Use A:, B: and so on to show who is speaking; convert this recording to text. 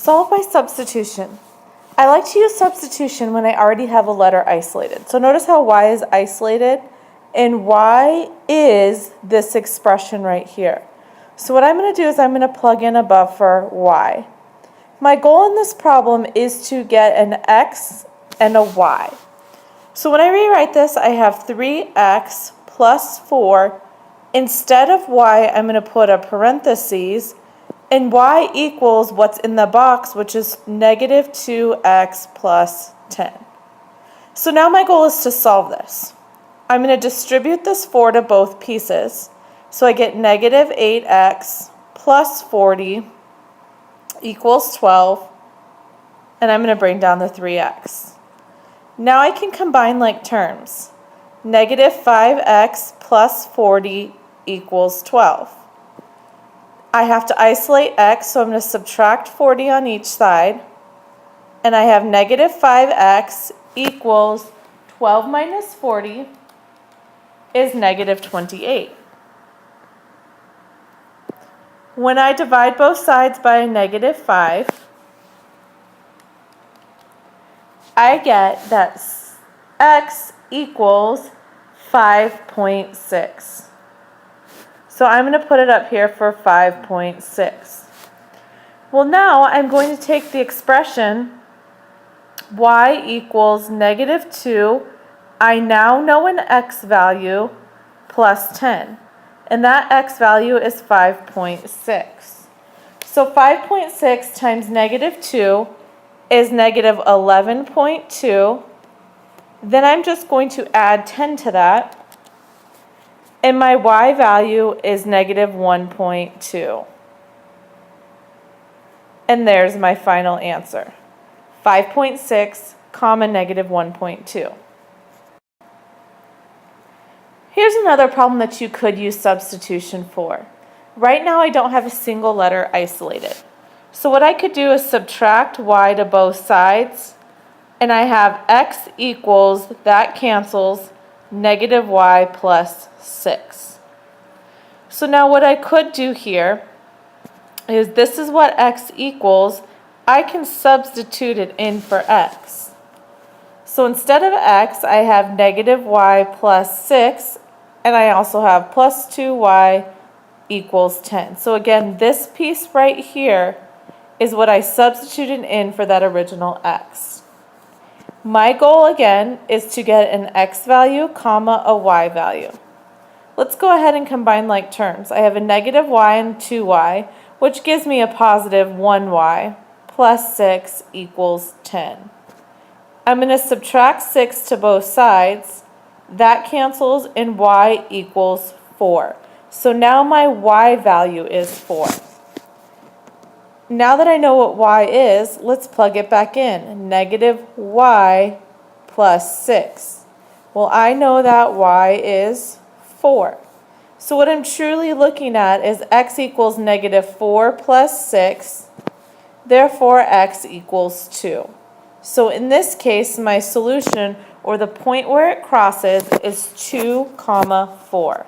A: Solve by substitution. I like to use substitution when I already have a letter isolated. So notice how y is isolated, and y is this expression right here. So what I'm going to do is I'm going to plug in a buffer y. My goal in this problem is to get an x and a y. So when I rewrite this, I have 3x plus 4. Instead of y, I'm going to put a parentheses, and y equals what's in the box, which is negative 2x plus 10. So now my goal is to solve this. I'm going to distribute this 4 to both pieces. So I get negative 8x plus 40 equals 12. And I'm going to bring down the 3x. Now I can combine like terms. Negative 5x plus 40 equals 12. I have to isolate x, so I'm going to subtract 40 on each side. And I have negative 5x equals 12 minus 40 is negative 28. When I divide both sides by a negative 5, I get that x equals 5.6. So I'm going to put it up here for 5.6. Well, now I'm going to take the expression y equals negative 2. I now know an x value plus 10. And that x value is 5.6. So 5.6 times negative 2 is negative 11.2. Then I'm just going to add 10 to that. And my y value is negative 1.2. And there's my final answer. 5.6 comma negative 1.2. Here's another problem that you could use substitution for. Right now I don't have a single letter isolated. So what I could do is subtract y to both sides, and I have x equals, that cancels, negative y plus 6. So now what I could do here is, this is what x equals. I can substitute it in for x. So instead of x, I have negative y plus 6, and I also have plus 2y equals 10. So again, this piece right here is what I substituted in for that original x. My goal again is to get an x value comma a y value. Let's go ahead and combine like terms. I have a negative y and 2y, which gives me a positive 1y plus 6 equals 10. I'm going to subtract 6 to both sides. That cancels, and y equals 4. So now my y value is 4. Now that I know what y is, let's plug it back in. Negative y plus 6. Well, I know that y is 4. So what I'm truly looking at is x equals negative 4 plus 6. Therefore, x equals 2. So in this case, my solution, or the point where it crosses, is 2, 4.